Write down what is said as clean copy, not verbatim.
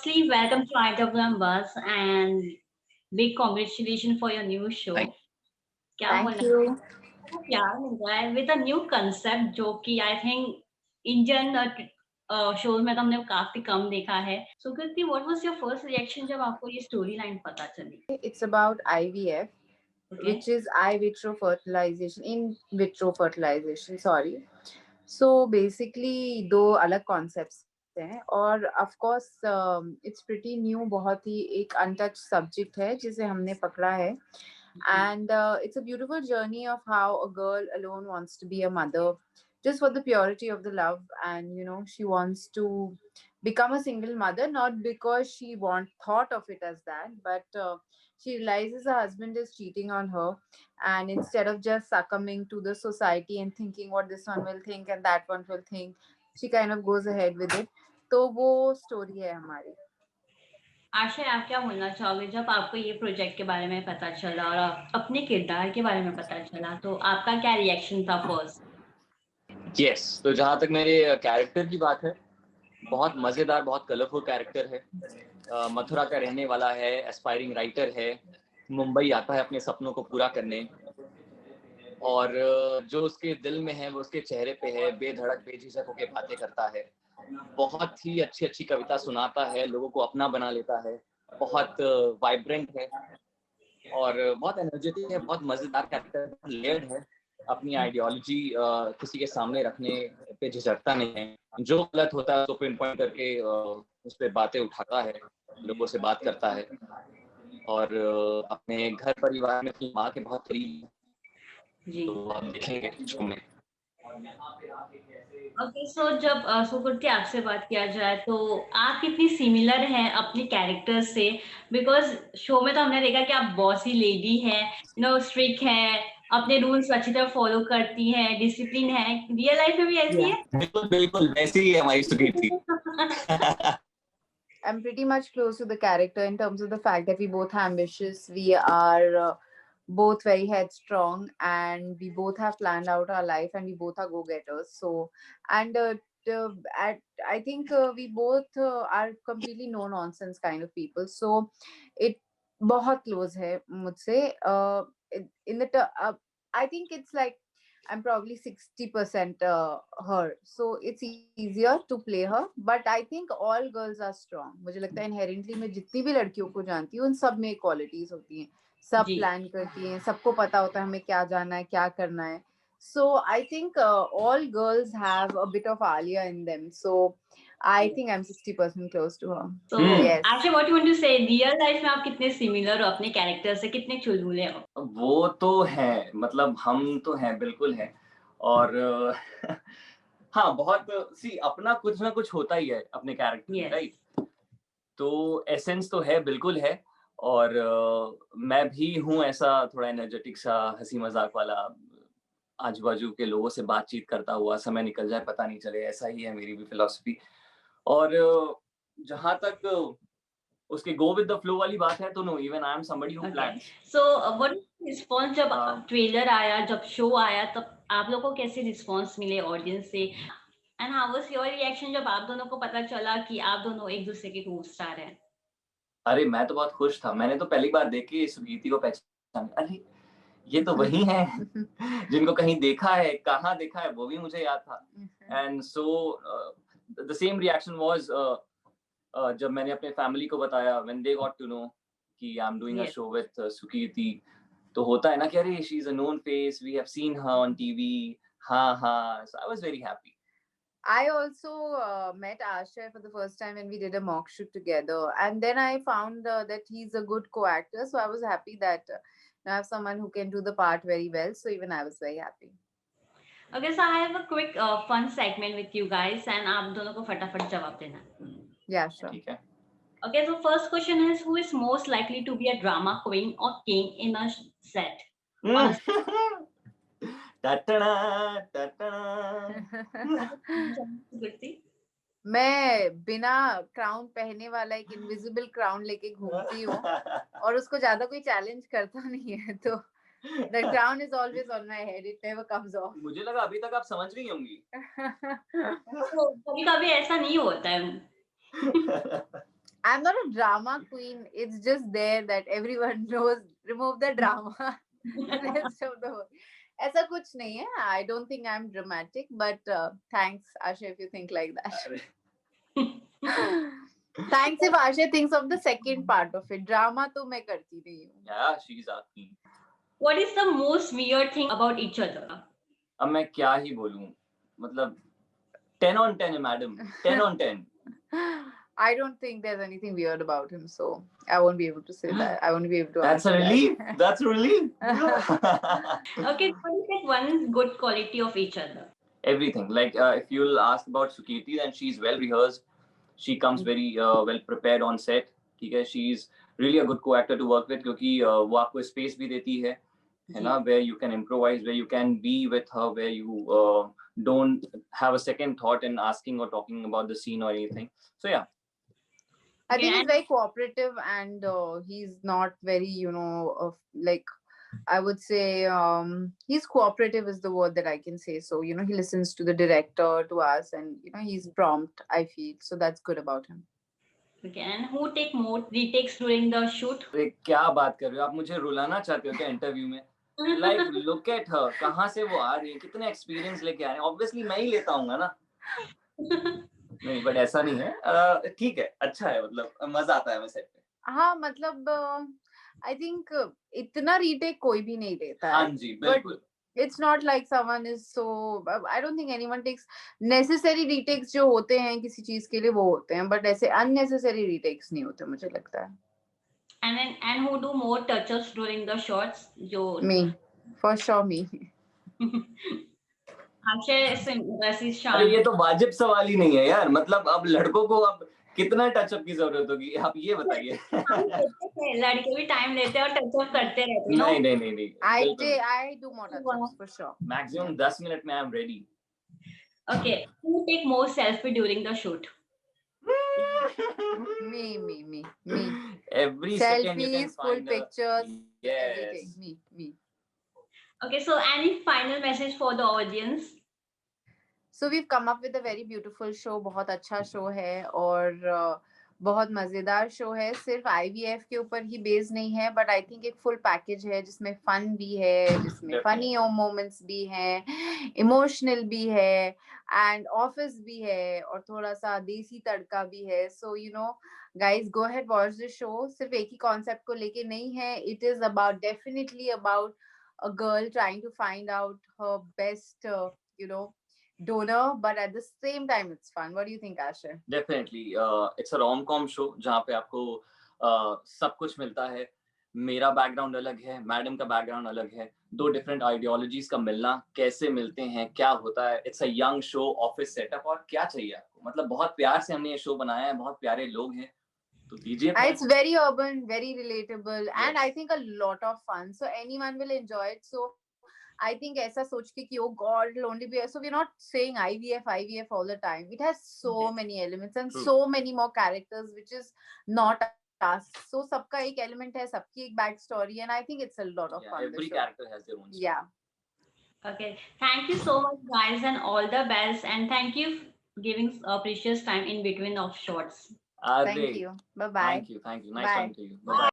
Firstly, welcome to IWM Buzz and big congratulations for your new show. Thank क्या Thank बोलना है? you. आपको प्यार मिल रहा है with a new concept जो कि I think Indian शोज में तो हमने काफी कम देखा है. So Kriti, what was your first reaction जब आपको ये story line पता चली? It's about IVF, Okay. which is in vitro fertilization, sorry. So basically दो अलग concepts हैं और of course it's pretty new, बहुत ही एक untouched subject है जिसे हमने पकड़ा है. And it's a beautiful journey of how a girl alone wants to be a mother just for the purity of the love, and she wants to become a single mother, not because she thought of it as that, but she realizes her husband is cheating on her, and instead of just succumbing to the society and thinking what this one will think and that one will think, she kind of goes ahead with it. तो वो story है हमारी. आशा, आप क्या बोलना चाहोगे जब आपको ये प्रोजेक्ट के बारे में पता चला और अपने किरदार के बारे में पता चला, तो आपका क्या रिएक्शन था फर्स्ट? यस, तो जहाँ तक मेरे कैरेक्टर की बात है, बहुत मजेदार, बहुत कलरफुल कैरेक्टर है. मथुरा का रहने वाला है, एस्पायरिंग राइटर है, मुंबई आता है अपने सपनों को पूरा करने, और जो उसके दिल में है वो उसके चेहरे पे है. बेधड़क बेझिझक होकर बातें करता है, बहुत ही अच्छी अच्छी कविता सुनाता है, लोगों को अपना बना लेता है, बहुत वाइब्रेंट है और बहुत एनर्जेटिक है. बहुत मजेदार कैरेक्टर, लेयर्ड है. अपनी आइडियोलॉजी किसी के सामने रखने पे झिझकता नहीं है. जो गलत होता है उसको पिन पॉइंट करके उस पर बातें उठाता है, लोगों से बात करता है, और अपने घर परिवार में अपनी माँ के बहुत करीब. तो आप देखेंगे शो में. ओके, सो जब सुकृति आपसे बात किया जाए तो आप कितनी सिमिलर हैं अपने कैरेक्टर से? बिकॉज शो में तो हमने देखा कि आप बॉसी लेडी हैं, स्ट्रिक्ट हैं, अपने रूल्स अच्छी तरह फॉलो करती हैं, डिसिप्लिन है. रियल लाइफ में भी ऐसी है? बिल्कुल बिल्कुल वैसे ही है हमारी सुकृति. I'm pretty much close to the character in terms of the fact that we both are ambitious, we are both very headstrong, and we both have planned out our life, and we both are go-getters. So, and I think we both are completely no-nonsense kind of people. So, it बहुत close है मुझसे. In the I think it's like I'm probably 60% her, so it's easier to play her. But I think all girls are strong. मुझे लगता है inherently मैं जितनी भी लड़कियों को जानती हूँ उन सब में qualities होती हैं. सब प्लान करती हैं, सबको पता होता है हमें क्या जाना है, क्या करना है. So I think all girls have a bit of Alia in them. So I think I'm 60% close to her. So yes. Actually, what you want to say, real life में आप कितने सिमिलर हो अपने कैरेक्टर से, कितने चुलबुले हो? वो तो है, मतलब हम तो हैं, बिल्कुल हैं. और हाँ, बहुत अपना कुछ ना कुछ होता ही है अपने कैरेक्टर में, राइट? तो एसेंस तो है, बिल्कुल है. और मैं भी हूँ ऐसा थोड़ा एनर्जेटिक सा, हंसी मजाक वाला, आजू बाजू के लोगों से बातचीत करता हुआ समय निकल जाए पता नहीं चले, ऐसा ही है मेरी भी फिलॉसफी. और जहाँ तक उसके गो विद द फ्लो वाली बात है तो no, even I am somebody who plans. So what response जब ट्रेलर आया, जब शो आया, तब आप लोगों को कैसे रिस्पांस मिले ऑडियंस से? And how was your reaction जब आप दोनों को पता चला कि आप दोनों एक दूसरे के को स्टार हैं? अरे मैं तो बहुत खुश था. मैंने तो पहली बार देख के सुगीति को पहचान, अरे ये तो वही है जिनको कहीं देखा है, कहाँ देखा है वो भी मुझे याद था. And so the same reaction was जब मैंने अपने फैमिली को बताया, when they got to know कि I am doing a show with Sukirti. तो होता है ना कि अरे she is a known face, we have seen her on TV. हाँ हाँ, so I was very happy. I also met Asha for the first time when we did a mock shoot together, and then I found that he's a good co-actor, so I was happy that I have someone who can do the part very well, so even I was very happy. Okay, so I have a quick fun segment with you guys, and आप दोनों को फटाफट जवाब देना. Yeah, sure. ठीक है. Okay, so first question is, who is most likely to be a drama queen or king in a set? मैं बिना क्राउन पहने वाला एक इनविजिबल क्राउन लेके घूमती हूँ और उसको ज्यादा कोई चैलेंज करता नहीं है, तो the crown is always on my head, it never comes off. मुझे लगा अभी तक आप समझ गई होंगी. तो कभी-कभी ऐसा नहीं होता है. I'm not a drama queen. It's just there that everyone knows. Remove the drama. The rest of the world. ऐसा कुछ नहीं है. I don't think I'm dramatic, but thanks, Asha, if you think like that. Thanks if Asha thinks of the second part of it. Drama तो मैं करती नहीं हूँ. Yeah, she's asking. What is the most weird thing about each other? अब मैं क्या ही बोलूं, मतलब 10 on 10 है madam, 10 on 10. I don't think there's anything weird about him, so I won't be able to say that. I won't be able to That's a answer relief. that. That's a relief. Okay, what is like one good quality of each other? Everything. Like if you'll ask about Sukirti, then she's well rehearsed. She comes very well prepared on set. ठीक है, she's really a good co-actor to work with क्योंकि वो आपको space भी देती है ना, where you can improvise, where you can be with her, where you don't have a second thought in asking or talking about the scene or anything. So yeah. I think Yeah. he's very cooperative and he's not very, like, I would say he's cooperative is the word that I can say. So, he listens to the director, to us, and, he's prompt, I feel. So that's good about him. Okay, and who take more retakes during the shoot? क्या बात कर रहे हो आप? मुझे रुलाना चाहते हो क्या इंटरव्यू में? Like look at her, कहाँ से वो आ रही है, कितने एक्सपीरियंस लेके आ रहे हैं? Obviously मैं ही लेता हूँगा ना. नहीं, बट ऐसा नहीं है. ठीक है, अच्छा है, मतलब मजा आता है सेट पे. हाँ, मतलब I think इतना रीटेक कोई भी नहीं लेता है. हाँ जी, बिल्कुल. It's not like someone is so. I don't think anyone takes necessary retakes जो होते हैं किसी चीज के लिए वो होते हैं, but ऐसे unnecessary retakes नहीं होते मुझे लगता है. And who do more touch-ups during the shots? जो Me, for sure me. अरे ये तो वाजिब सवाल ही नहीं है यार, मतलब अब लड़कों को अब कितना टचअप की जरूरत होगी, आप ये बताइए. लड़के भी टाइम लेते हैं और टचअप करते रहते हैं. नहीं. I do more touch-ups for sure. Maximum 10 minutes में I'm ready. Okay, who take more selfie during the shoot? Me. Every second you can Selfies, full find pictures, yes. everything. Me. Okay, so any final message for the audience? So we've come up with a very beautiful show. बहुत अच्छा show है और बहुत मजेदार show है. सिर्फ IVF के ऊपर ही बेस्ड नहीं है, बट आई थिंक एक फुल पैकेज है जिसमें फन भी है, जिसमें फनी मोमेंट्स भी हैं, इमोशनल भी है, एंड ऑफिस भी है, और थोड़ा सा देसी तड़का भी है. सो guys, go ahead, watch the show. सिर्फ एक ही कॉन्सेप्ट को लेके नहीं है. It is about, definitely about a girl trying to find out her best, donor, but at the same time it's fun. What do you think, Asher? Definitely, it's a rom-com show जहाँ पे आपको सब कुछ मिलता है. मेरा background अलग है, मैडम का बैकग्राउंड अलग है, दो डिफरेंट आइडियोलॉजीज का मिलना, कैसे मिलते हैं, क्या होता है. It's a young show, office setup, और क्या चाहिए आपको, मतलब बहुत प्यार से हमने ये शो बनाया है, बहुत प्यारे लोग हैं, तो दीजिए. It's very urban, very relatable, yes. And I think a lot of fun, so anyone will enjoy it. So I think ऐसा सोच के कि oh God, it'll only be, so we're not saying IVF all the time. It has so many elements and so many more characters, which is not us. So सबका एक element है, सबकी एक back story, and I think it's a lot of fun. Every character has their own story. Yeah. Okay, thank you so much, guys, and all the best, and thank you for giving a precious time in between of shots. Thank you. Bye bye. Thank you. Nice talking to you. Bye.